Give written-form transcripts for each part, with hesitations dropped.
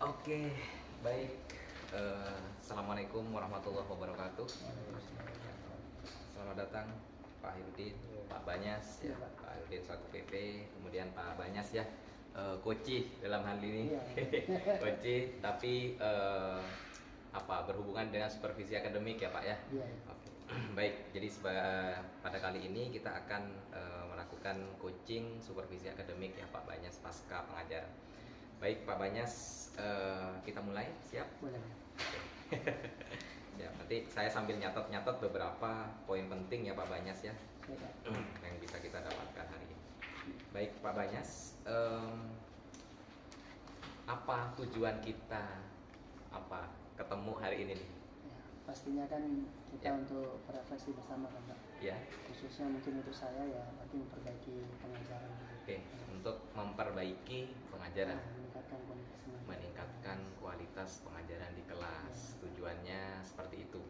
Oke, baik. Assalamualaikum warahmatullahi wabarakatuh. Selamat datang Pak Hirudin, Pak Banyas, ya, Pak Hirudin selaku PP, kemudian Pak Banyas ya, Koci dalam hal ini, Koci, tapi berhubungan dengan supervisi akademik ya Pak ya. Oke. Baik, jadi pada kali ini kita akan melakukan coaching supervisi akademik ya Pak Banyas pasca pengajaran. Baik Pak Banyas, kita mulai, siap? Boleh. Ya, nanti saya sambil nyatet beberapa poin penting ya Pak Banyas ya, yang bisa kita dapatkan hari ini. Baik Pak Banyas, apa tujuan kita ketemu hari ini nih? Ya, pastinya kan kita untuk berefleksi bersama kan Pak. Ya. Khususnya mungkin untuk saya ya, berarti memperbaiki pengajaran. Oke, untuk memperbaiki pengajaran. Meningkatkan kualitas pengajaran. Meningkatkan kualitas pengajaran di kelas. Ya. Tujuannya seperti itu.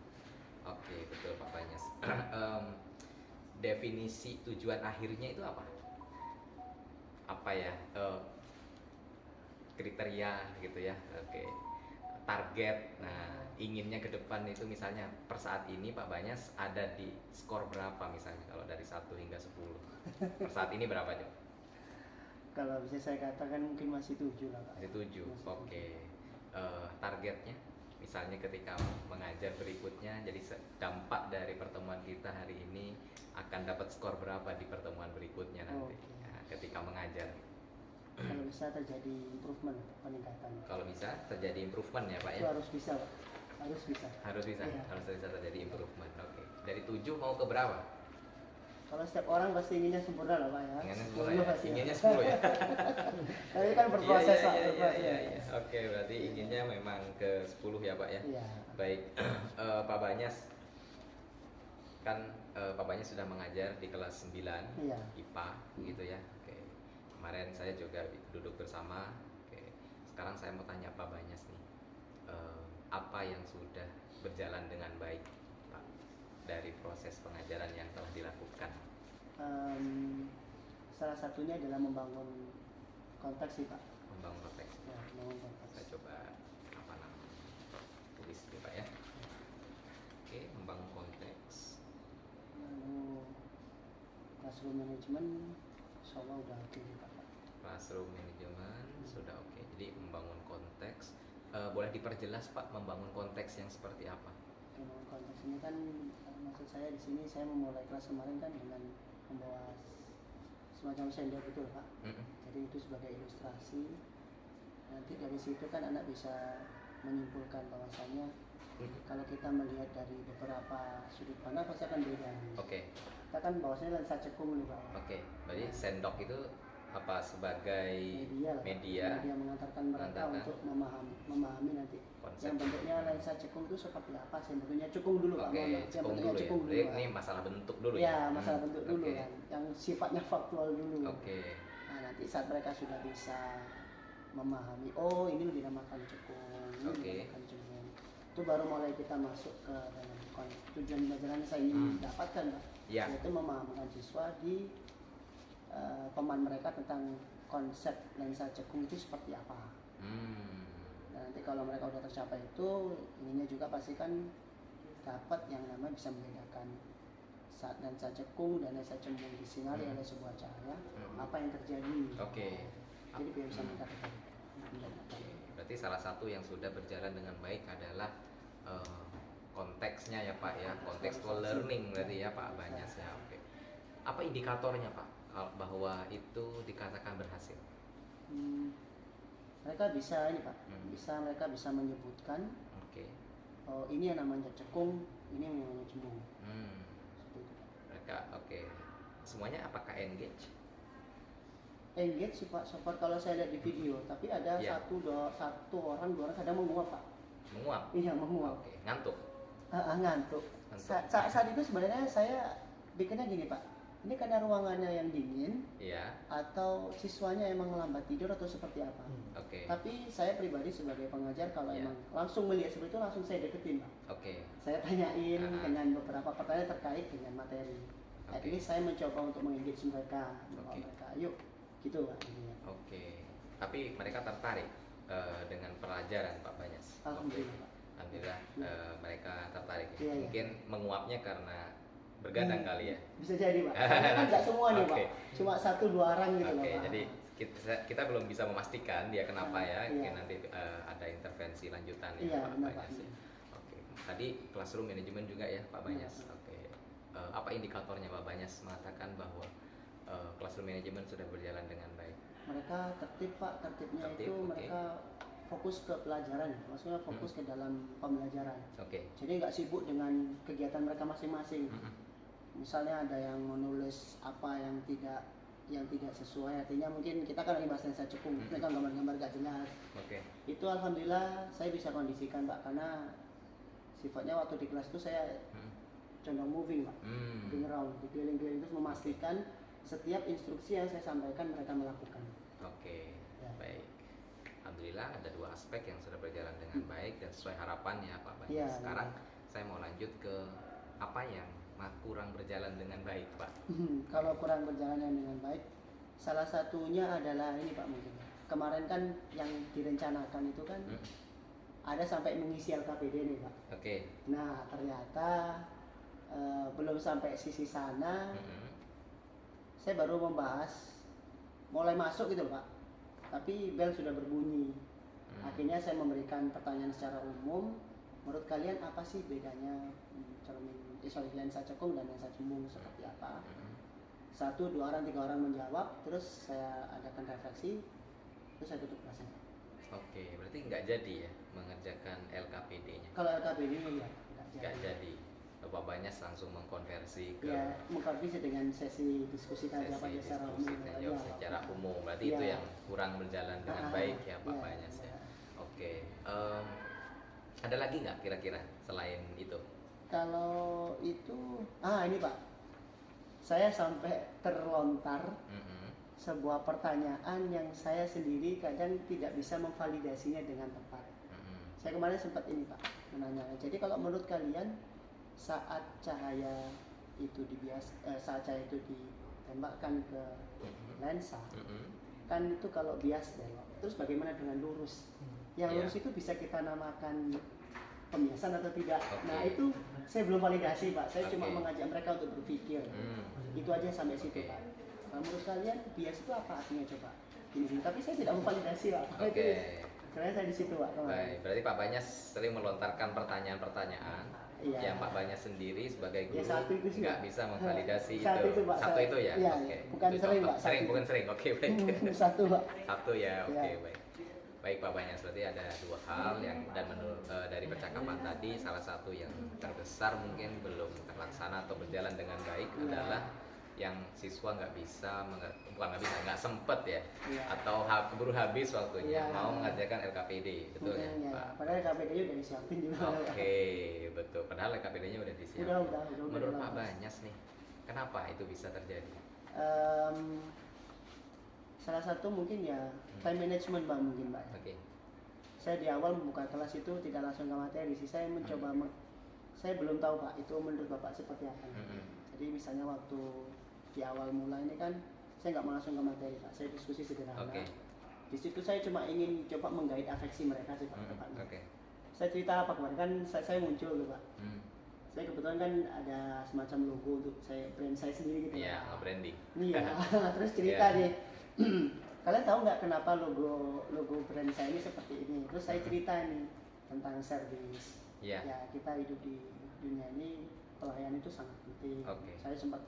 Oke, betul Pak Banyas. Definisi tujuan akhirnya itu apa? Apa ya? Kriteria gitu ya. Oke. Target. Nah, inginnya ke depan itu misalnya per saat ini Pak Banyas ada di skor berapa misalnya kalau dari 1 hingga 10. Per saat ini berapa Cok? Kalau bisa saya katakan mungkin masih 7 lah Pak. Masih 7. Oke. Targetnya misalnya ketika mengajar berikutnya, jadi dampak dari pertemuan kita hari ini akan dapat skor berapa di pertemuan berikutnya nanti. Nah, ketika mengajar. Kalau bisa terjadi improvement, peningkatan. Kalau bisa terjadi improvement ya Pak ya? Itu harus bisa Pak. Harus bisa. Harus bisa, ya. Harus bisa terjadi improvement. Oke. Dari 7 mau ke berapa? Kalau setiap orang pasti inginnya sempurna lah Pak ya. Inginnya 10 ya. Tapi kan berproses Pak. Iya. Oke, berarti inginnya memang ke 10 ya Pak ya. Iya. Baik, Pak Banyas kan Pak Banyas sudah mengajar di kelas 9 iya. IPA gitu ya. Oke. Kemarin saya juga duduk bersama. Oke. Sekarang saya mau tanya Pak Banyas nih, apa yang sudah berjalan dengan baik Pak dari proses pengajaran yang telah dilakukan? Salah satunya adalah membangun konteks sih Pak. Membangun konteks. Ya, membangun konteks. Saya coba tulis dulu Pak ya. Oke, membangun konteks. Lalu classroom management, insya Allah udah oke Pak. Classroom management sudah oke. Jadi membangun konteks. Boleh diperjelas Pak, membangun konteks yang seperti apa? Membangun konteks ini kan maksud saya di sini saya memulai kelas kemarin kan dengan membawa semacam sender gitu Pak. Jadi itu sebagai ilustrasi. Nanti dari situ kan anak bisa menyimpulkan bahwasannya kalau kita melihat dari beberapa sudut pandang pasti akan beda. Oke. Kita kan bahwasanya lensa cekung nih Pak. Oke. Berarti sendok itu apa sebagai media mengantarkan mereka untuk memahami nanti konsep. Yang bentuknya lensa cekung itu seperti apa? Yang bentuknya cekung dulu Pak. Cekung dulu ya. Ini masalah bentuk dulu ya. Ya, masalah bentuk dulu kan. Yang sifatnya faktual dulu. Oke. Nah, nanti saat mereka sudah bisa memahami, oh ini dinamakan cekung, ini dinamakan cekung. Itu baru mulai kita masuk ke dalam tujuan pelajaran yang saya ingin dapatkan Pak. Yaitu memahamkan siswa di pemahaman mereka tentang konsep lensa cekung itu seperti apa. Dan nanti kalau mereka udah tercapai itu, ininya juga pasti kan dapat yang namanya bisa membedakan saat lensa cekung dan lensa cembung disinari oleh sebuah cahaya, apa yang terjadi. Oke. Jadi biar bisa mengatakan. Berarti salah satu yang sudah berjalan dengan baik adalah konteksnya ya Pak ya, contextual learning berarti ya Pak Banyas ya. Oke. Apa indikatornya Pak bahwa itu dikatakan berhasil? Mereka bisa ini Pak, mereka bisa menyebutkan. Oh ini yang namanya cekung, ini yang namanya cembung. Seperti itu Pak. Mereka semuanya apakah engage? Engage sih Pak, so far kalau saya lihat di video, tapi ada satu orang, dua orang kadang menguap Pak. Menguap? Iya menguap. Oke. Ngantuk? Ngantuk. Saat itu sebenarnya saya bikinnya gini Pak, ini karena ruangannya yang dingin, atau siswanya emang lambat tidur atau seperti apa. Tapi saya pribadi sebagai pengajar kalau emang langsung melihat seperti itu langsung saya deketin Pak. Saya tanyain dengan beberapa pertanyaan terkait dengan materi. At least saya mencoba untuk mengengage mereka, mereka, yuk gitu Pak. Tapi mereka tertarik? dengan pelajaran Pak Banyas? Alhamdulillah, Pak. Alhamdulillah mereka tertarik. Iya, iya. Mungkin menguapnya karena bergadang kali ya. Bisa jadi Pak. Soalnya kan nggak semua nih Pak. Oke. Cuma 1-2 orang gitu loh Oke, Pak. jadi kita belum bisa memastikan dia kenapa ya. Iya. Mungkin nanti ada intervensi lanjutan ya Iya, Pak benar, Pak. Banyas. Oke. Tadi classroom management juga ya Pak Banyas. Iya. Oke. Apa indikatornya Pak Banyas mengatakan bahwa classroom management sudah berjalan dengan baik? Mereka tertib Pak. Tertibnya Tertib, itu oke. mereka fokus ke pelajaran, maksudnya fokus ke dalam pembelajaran. Oke. Jadi nggak sibuk dengan kegiatan mereka masing-masing. Misalnya ada yang menulis apa yang tidak sesuai, artinya mungkin kita kan lagi bahas lensa cekung, mereka gambar-gambar gak jelas. Oke. Itu alhamdulillah saya bisa kondisikan Pak, karena sifatnya waktu di kelas itu saya condong moving Pak, moving around, dikeliling-keliling terus memastikan setiap instruksi yang saya sampaikan mereka melakukan. Oke, Ya. baik. Alhamdulillah ada 2 aspek yang sudah berjalan dengan baik dan sesuai harapan ya Pak Banyas. Iya, Sekarang saya mau lanjut ke apa yang kurang berjalan dengan baik Pak. Kalau kurang berjalan dengan baik, salah satunya adalah ini Pak mungkin. Kemarin kan yang direncanakan itu kan ada sampai mengisi LKPD nih Pak. Oke. Nah ternyata belum sampai sisi sana, saya baru membahas, mulai masuk gitu Pak. Tapi bel sudah berbunyi. Akhirnya saya memberikan pertanyaan secara umum. Menurut kalian apa sih bedanya lensa cekung dan lensa cembung seperti apa? 1, 2 orang, 3 orang menjawab. Terus saya adakan refleksi. Terus saya tutup kelasnya. Oke, berarti nggak jadi ya mengerjakan LKPD-nya? Kalau LKPD-nya ya Nggak jadi. Bapak Banyas langsung mengkonversi ke ya, mengkonversi dengan sesi diskusi tanya jawab sesi secara diskusi umum. dan jawab secara umum. Berarti Ya. itu yang kurang berjalan dengan baik ya Pak Banyas ya. Oke. Ada lagi nggak kira-kira selain itu? Kalau itu, ini Pak, saya sampai terlontar sebuah pertanyaan yang saya sendiri kadang tidak bisa memvalidasinya dengan tepat. Saya kemarin sempat ini Pak menanya. Jadi kalau menurut kalian saat cahaya itu ditembakkan ke lensa, kan itu kalau bias belok. Terus bagaimana dengan lurus? Yang Iya. lurus itu bisa kita namakan pembiasan atau tidak. Oke. Nah itu saya belum validasi Pak. Saya cuma Oke. mengajak mereka untuk berpikir. Itu aja sampai situ Oke. Pak. Nah, menurut kalian bias itu apa artinya coba? Gini. Tapi saya tidak memvalidasi Pak. Oke. Karena saya di situ Pak. Baik, berarti Pak Banyas sering melontarkan pertanyaan-pertanyaan Iya. yang Pak Banyas sendiri sebagai guru Ya, satu itu sih, nggak Pak. bisa memvalidasi Satu itu, Pak. Satu itu ya? Iya, Oke. bukan Itu sering, contoh. Pak. Sering, Satu. bukan sering. Oke, baik. Satu Pak. Satu ya, oke, Ya. baik. Baik Pak Banyas, berarti ada 2 hal yang dan menurut dari percakapan tadi salah satu yang terbesar mungkin belum terlaksana atau berjalan dengan baik Iya. adalah yang siswa nggak nggak sempet ya, Iya. atau keburu habis waktunya Iya. mau mengerjakan LKPD, betul ya Ya. Pak? Padahal KPD-nya udah disiapin juga. Oke, betul. Padahal LKPD-nya udah disiapin. Udah. Menurut udah Pak bagus. Banyas nih, kenapa itu bisa terjadi? Salah satu mungkin ya time management Pak mungkin Pak. Oke. Saya di awal membuka kelas itu tidak langsung ke materi. Saya mencoba saya belum tahu Pak itu menurut Bapak seperti apa. Jadi misalnya waktu di awal mulai ini kan saya nggak mau langsung ke materi Pak. Saya diskusi sederhana. Oke. Di situ saya cuma ingin coba menggait afeksi mereka sih Pak. tepatnya. Oke. Saya cerita apa kemarin kan saya muncul tuh Pak. Saya kebetulan kan ada semacam logo untuk brand saya sendiri gitu. Iya, Pak. branding. Iya. Terus cerita Iya. nih. Kalian tahu nggak kenapa logo brand saya ini seperti ini? Terus saya cerita nih tentang service. Iya. Ya kita hidup di dunia ini pelayanan itu sangat penting. Oke. Saya sempat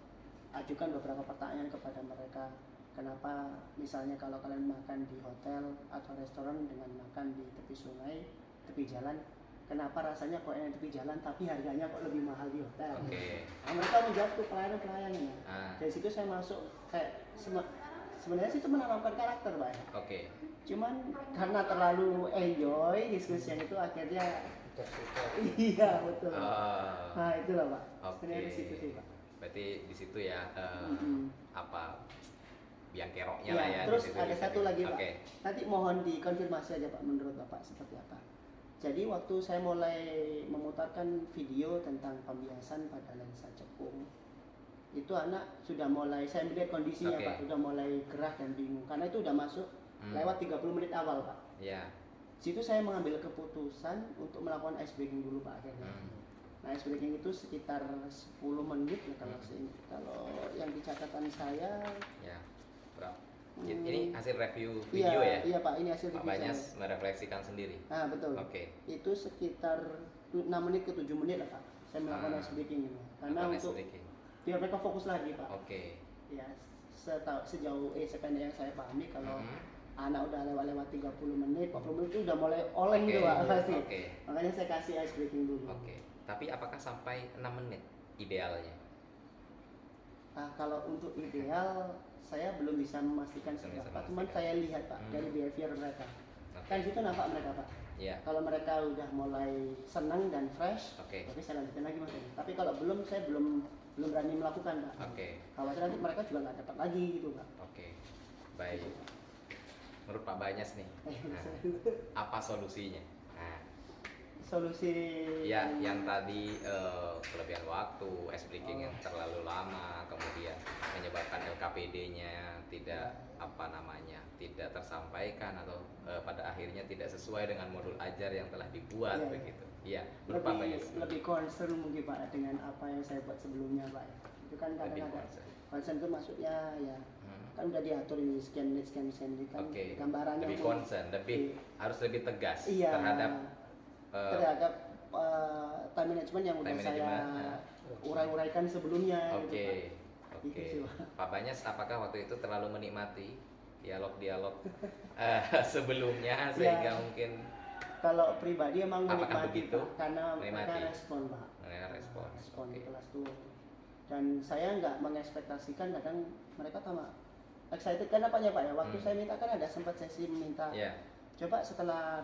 ajukan beberapa pertanyaan kepada mereka. Kenapa misalnya kalau kalian makan di hotel atau restoran dengan makan di tepi sungai, tepi jalan, kenapa rasanya kok enak di tepi jalan tapi harganya kok lebih mahal di hotel? Oke. Nah, mereka menjawab tuh pelayanan-pelayanannya. Dari situ saya masuk kayak sebenarnya sih itu menanamkan karakter Pak. Oke. Cuman karena terlalu enjoy diskusinya itu akhirnya iya betul. Nah itulah Pak. Oke. Sebenarnya di situ sih Pak. Berarti di situ ya apa biang keroknya Ya, lah ya. terus di situ ada bisa satu lagi Pak. Oke. Nanti mohon dikonfirmasi aja Pak menurut Bapak seperti apa. Jadi waktu saya mulai memutarkan video tentang pembiasan pada lensa cekung, itu anak sudah mulai, saya melihat kondisinya Oke. Pak, sudah mulai gerah dan bingung karena itu udah masuk lewat 30 menit awal Pak. Iya. Situ saya mengambil keputusan untuk melakukan ice breaking dulu Pak akhirnya. Nah, ice breaking itu sekitar 10 menit ya kalau yang di catatan saya. Ya, berapa? Ini hasil review video iya, ya? Iya Pak, ini hasil Pak review Banyas saya. merefleksikan sendiri. Nah betul. Itu sekitar 6 menit ke 7 menit lah Pak. Saya melakukan ice breaking ini. Karena untuk biar mereka fokus lagi Pak. Ya, sejauh sependek yang saya pahami kalau anak udah lewat 30 menit, 40 menit itu udah mulai oleng gitu Pak pasti. Makanya saya kasih ice breaking dulu. Tapi apakah sampai 6 menit idealnya? Nah, kalau untuk ideal saya belum bisa memastikan seberapa, cuman saya lihat Pak dari behavior mereka. Kan situ nampak mereka Pak. Kalau mereka udah mulai senang dan fresh, tapi saya lanjutin lagi Mas. Tapi kalau belum, saya belum berani melakukan Pak. Khawatir nanti mereka juga nggak dapat lagi gitu Pak. Baik. Menurut Pak Banyas nih, apa solusinya? Solusi yang tadi kelebihan waktu, ice breaking yang terlalu lama, kemudian menyebabkan LKPD-nya tidak tidak tersampaikan atau pada akhirnya tidak sesuai dengan modul ajar yang telah dibuat begitu. Iya, menurut Pak Banyas. Lebih concern mungkin Pak dengan apa yang saya buat sebelumnya Pak. Itu kan kadang-kadang concern itu maksudnya ya kan udah diatur ini sekian menit kan gambarannya lebih concern, harus lebih tegas terhadap time management yang udah saya urai-uraikan sebelumnya. Gitu, Pak Banyas apakah waktu itu terlalu menikmati dialog-dialog sebelumnya sehingga mungkin kalau pribadi emang menikmati begitu? Karena mereka respon Pak. Respon di kelas tuh. Dan saya nggak mengekspektasikan, kadang mereka sama excited kan apanya Pak ya. Waktu saya minta kan ada sempat sesi minta. Coba setelah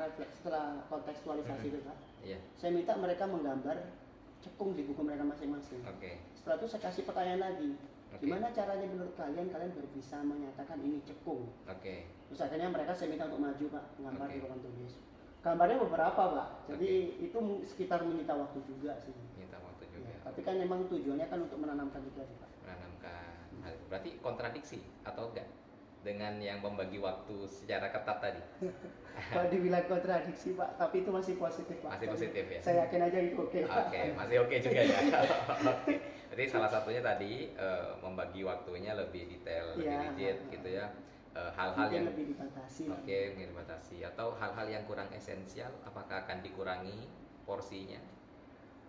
kontekstualisasi itu Pak, saya minta mereka menggambar cekung di buku mereka masing-masing. Setelah itu saya kasih pertanyaan lagi, gimana caranya menurut kalian bisa menyatakan ini cekung? Terus akhirnya mereka saya minta untuk maju Pak, gambar di papan tulis. Gambarnya beberapa Pak, jadi itu sekitar menyita waktu juga sih. Tapi kan memang tujuannya kan untuk menanamkan juga sih Pak. Berarti kontradiksi atau enggak dengan yang membagi waktu secara ketat tadi? Kalau dibilang kontradiksi Pak, tapi itu masih positif Pak. Masih positif ya? Saya yakin aja itu oke. Masih oke juga ya. Jadi salah satunya tadi membagi waktunya lebih detail, lebih rigid gitu ya. Hal-hal yang lebih dibatasi. Mungkin dibatasi atau hal-hal yang kurang esensial apakah akan dikurangi porsinya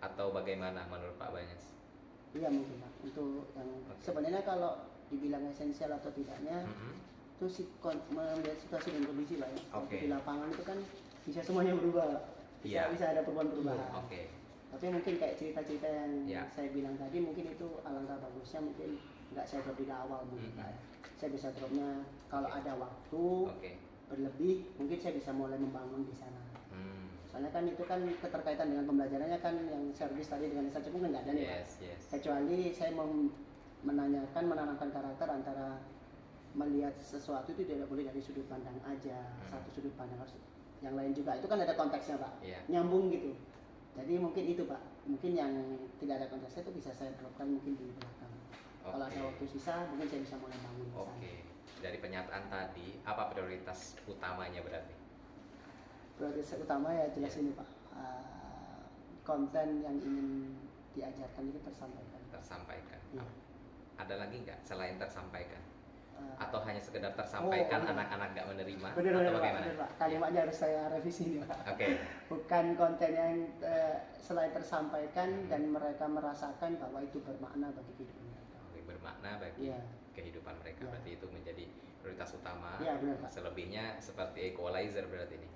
atau bagaimana menurut Pak Banyas? Iya mungkin Pak. Untuk yang sebenarnya kalau dibilang esensial atau tidaknya itu melihat situasi dan kondisi Pak ya. Di lapangan itu kan bisa semuanya berubah. Bisa ada perubahan-perubahan. Tapi mungkin kayak cerita-cerita yang saya bilang tadi, mungkin itu alangkah bagusnya mungkin nggak saya drop di awal mungkin Pak ya. Saya bisa dropnya kalau ada waktu berlebih, mungkin saya bisa mulai membangun di sana. Soalnya kan itu kan keterkaitan dengan pembelajarannya kan, yang service tadi dengan desa cekung nggak ada nih Pak. Kecuali saya menanamkan karakter antara melihat sesuatu itu tidak boleh dari sudut pandang aja, satu sudut pandang, harus yang lain juga. Itu kan ada konteksnya Pak, nyambung gitu. Jadi mungkin itu Pak, mungkin yang tidak ada konteksnya itu bisa saya dropkan mungkin di belakang. Kalau ada waktu sisa mungkin saya bisa mulai bangun. Dari pernyataan tadi, apa prioritas utamanya berarti? Prioritas utama ya jelas ini Pak, konten yang ingin diajarkan itu tersampaikan. Ada lagi nggak selain tersampaikan? Atau hanya sekedar tersampaikan anak-anak nggak menerima? Benar Pak. Kalimatnya harus saya revisi nih Pak. Bukan konten yang selain tersampaikan dan mereka merasakan bahwa itu bermakna bagi kehidupan mereka. Bermakna bagi kehidupan mereka. Berarti itu menjadi prioritas utama. Benar, Pak. Selebihnya seperti equalizer berarti ini.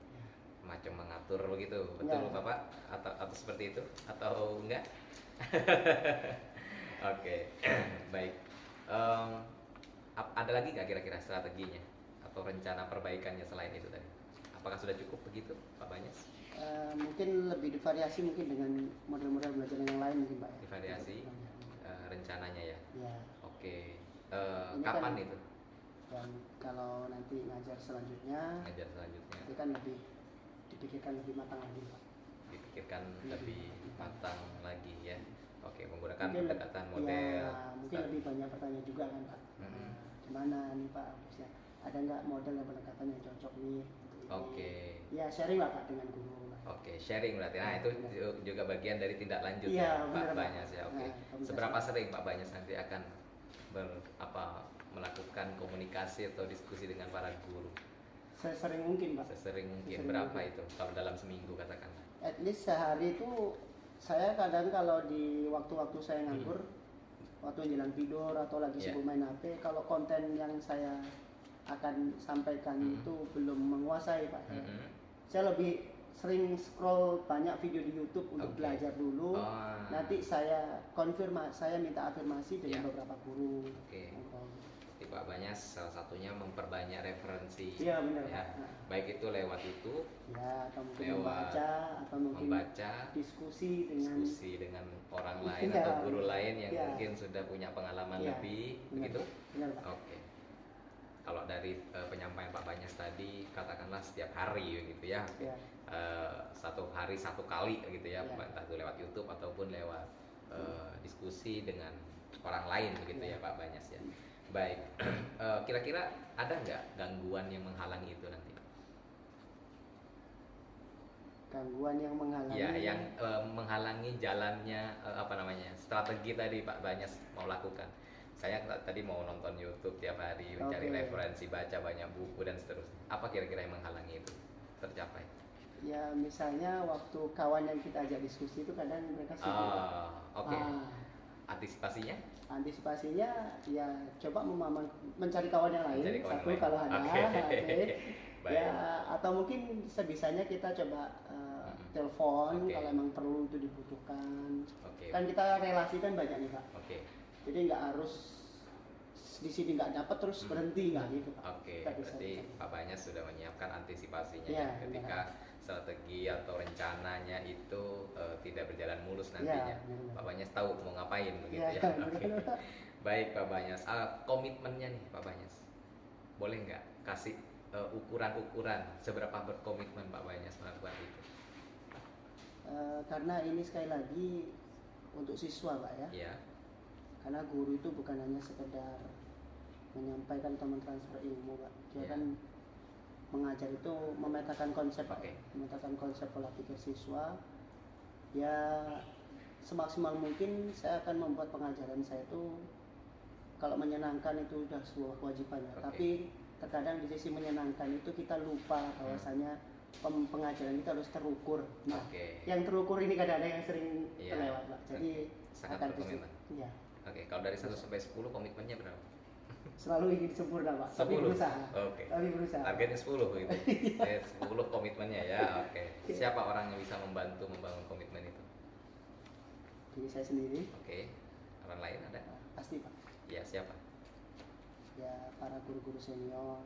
Macam mengatur begitu. Betul Bapak? Atau seperti itu? Atau enggak? Baik. Ada lagi nggak kira-kira strateginya atau rencana perbaikannya selain itu tadi? Apakah sudah cukup begitu Pak Banyas? Mungkin lebih divariasi mungkin dengan model-model belajar yang lain mungkin Pak. Divariasi rencananya ya? Kapan kan, itu? Dan kalau nanti ngajar selanjutnya itu kan lebih dipikirkan lebih matang lagi Pak. Dipikirkan lebih matang lagi ya. Menggunakan pendekatan model. Mungkin lebih banyak pertanyaan juga kan Pak. Gimana nih Pak? Ada nggak model yang pendekatan yang cocok nih untuk Oke. Ya sharing lah Pak dengan guru. Oke, sharing berarti. Nah, itu juga bagian dari tindak lanjut Iya, ya, benar, Pak Pak. Banyas ya. Oke. Nah, komunikasi. Seberapa sering Pak Banyas nanti akan melakukan komunikasi atau diskusi dengan para guru? Sesering mungkin Pak. Sesering mungkin. Sesering Berapa mungkin. itu kalau dalam seminggu katakan? At least sehari itu saya kadang kalau di waktu-waktu saya nganggur, waktu menjelang tidur atau lagi sibuk main HP, kalau konten yang saya akan sampaikan itu belum menguasai Pak. Saya lebih sering scroll banyak video di YouTube untuk belajar dulu. Nanti saya minta afirmasi dengan beberapa guru. Jadi Pak Banyas salah satunya memperbanyak referensi. Iya benar. Ya. Baik itu lewat YouTube, ya, atau mungkin lewat membaca atau mungkin diskusi dengan orang lain atau guru lain yang mungkin sudah punya pengalaman lebih, begitu? Benar, Pak. Oke. Kalau dari penyampaian Pak Banyas tadi, katakanlah setiap hari gitu ya, satu hari satu kali gitu ya, entah itu lewat YouTube ataupun lewat diskusi dengan orang lain begitu ya Pak Banyas ya. Baik, kira-kira ada nggak gangguan yang menghalangi itu nanti? Gangguan yang menghalangi? Ya, yang menghalangi jalannya strategi tadi Pak Banyas mau lakukan. Saya tadi mau nonton YouTube tiap hari, mencari referensi, baca banyak buku dan seterusnya. Apa kira-kira yang menghalangi itu tercapai? Ya misalnya waktu kawan yang kita ajak diskusi itu kadang mereka sibuk. Antisipasinya? Antisipasinya ya coba mencari kawan yang lain. Kalau ada. Ya atau mungkin sebisanya kita coba telepon kalau memang perlu itu dibutuhkan. Kan kita relasi kan banyak nih Pak. Jadi nggak harus di sini nggak dapat terus berhenti nggak gitu Pak. Berarti Pak Banyas sudah menyiapkan antisipasinya ya, ketika strategi atau rencananya itu tidak berjalan mulus nantinya. Pak Banyas tahu mau ngapain begitu ya. Baik Pak Banyas, komitmennya nih Pak Banyas, boleh nggak kasih ukuran-ukuran seberapa berkomitmen Pak Banyas melakukan itu? Karena ini sekali lagi untuk siswa Pak ya. Karena guru itu bukan hanya sekedar menyampaikan atau mentransfer ilmu Pak. Dia kan mengajar itu memetakan konsep memetakan konsep pola pikir siswa. Ya semaksimal mungkin saya akan membuat pengajaran saya itu kalau menyenangkan itu sudah sebuah kewajiban ya. Tapi terkadang di sisi menyenangkan itu kita lupa bahwasanya pengajaran kita harus terukur. Nah, yang terukur ini kadang-kadang yang sering terlewat Pak. Jadi sangat berkomitmen. Kalau dari 1 sampai 10 komitmennya berapa? Selalu ingin sempurna Pak, 10. tapi berusaha. Tapi berusaha. Targetnya 10 gitu. 10 komitmennya ya. Siapa orang yang bisa membantu membangun komitmen itu? Diri saya sendiri. Orang lain ada? Pasti Pak. Ya, siapa? Ya para guru-guru senior.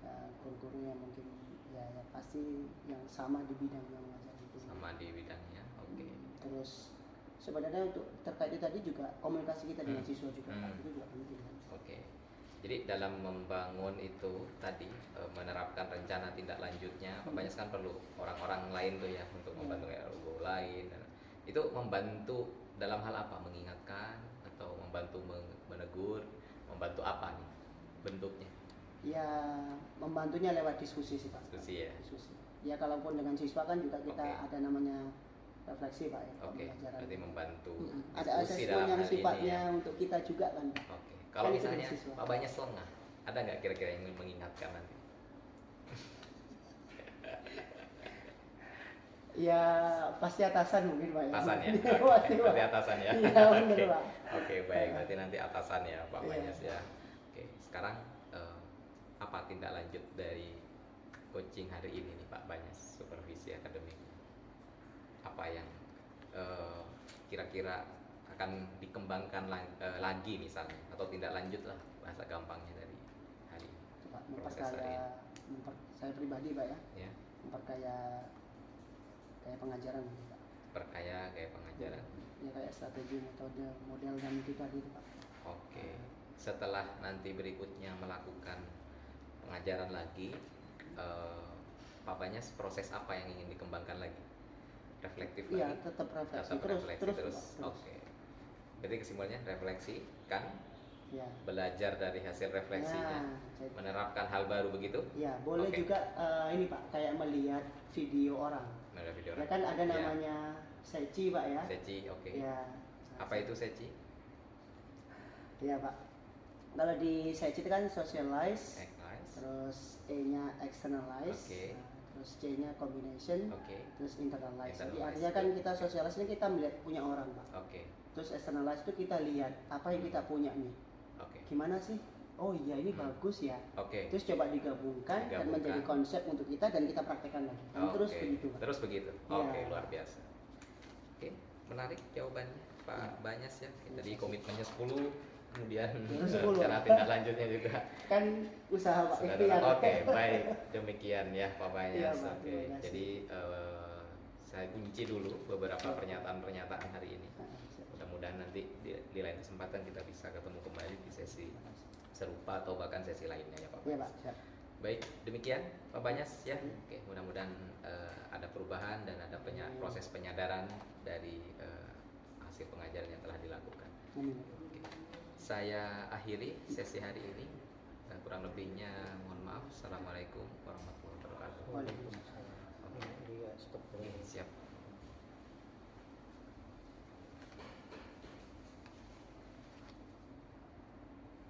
Ya guru-guru yang mungkin ya pasti yang sama di bidangnya mengajar itu. Sama di bidangnya. Terus sebenarnya untuk terkait itu tadi juga komunikasi kita dengan siswa juga itu juga penting. Jadi dalam membangun itu tadi menerapkan rencana tindak lanjutnya, Pak Banyas kan perlu orang-orang lain tuh ya untuk membantu guru lain. Itu membantu dalam hal apa? Mengingatkan atau membantu menegur, membantu apa nih bentuknya? Ya membantunya lewat diskusi sih Pak. Diskusi. Ya kalaupun dengan siswa kan juga kita ada namanya refleksi Pak ya. Berarti membantu ada asesmen yang sifatnya untuk kita juga kan. Kalau misalnya Pak Banyas lengah, ada nggak kira-kira yang mengingatkan nanti? Ya pasti atasan mungkin Pak ya. Atasan ya? Berarti atasan ya? Iya benar Pak. Baik, berarti nanti atasan ya Pak Banyas ya. Sekarang apa tindak lanjut dari coaching hari ini nih Pak Banyas, supervisi akademik? Apa yang kira-kira akan dikembangkan lagi misalnya, atau tindak lanjut lah bahasa gampangnya dari hari ini? Saya pribadi Pak ya. Memperkaya kayak pengajaran Pak. Perkaya kayak pengajaran. Ya kayak strategi, metode, model dan itu tadi Pak. Setelah nanti berikutnya melakukan pengajaran lagi, Pak Banyas proses apa yang ingin dikembangkan lagi? Reflektif lagi? Iya, tetap refleksi terus. Berarti kesimpulannya refleksi kan Ya. belajar dari hasil refleksinya, menerapkan hal baru begitu. Ya, boleh juga ini Pak, kayak melihat video orang. Melihat video Ya kan ada namanya Seci Pak ya. Seci, oke. Ya. Apa itu Seci? Iya Pak. Kalau di Seci itu kan socialize, terus E-nya externalize, terus C-nya combination, terus internalize. Jadi artinya kan kita socialize ini kita melihat punya orang Pak. Terus externalize itu kita lihat apa yang kita punya nih. Gimana sih? Oh iya ini bagus ya. Terus coba digabungkan dan menjadi konsep untuk kita dan kita praktekkan lagi. Dan terus begitu Pak. Terus begitu. Oke, luar biasa. Oke, menarik jawabannya Pak Banyas ya. Tadi komitmennya 10, kemudian cara tindak lanjutnya juga kan usaha Pak ikhtiar. Oke, baik, demikian ya Pak Banyas. Oke, jadi saya kunci dulu beberapa pernyataan hari ini. Mudah-mudahan nanti di lain kesempatan kita bisa ketemu kembali di sesi serupa atau bahkan sesi lainnya ya Pak Banyas. Iya Pak, siap. Baik, demikian Pak Banyas ya. Oke, mudah-mudahan ada perubahan dan ada proses penyadaran dari hasil pengajaran yang telah dilakukan. Oke. Saya akhiri sesi hari ini. Kurang lebihnya mohon maaf. Assalamualaikum warahmatullahi wabarakatuh. Waalaikumsalam.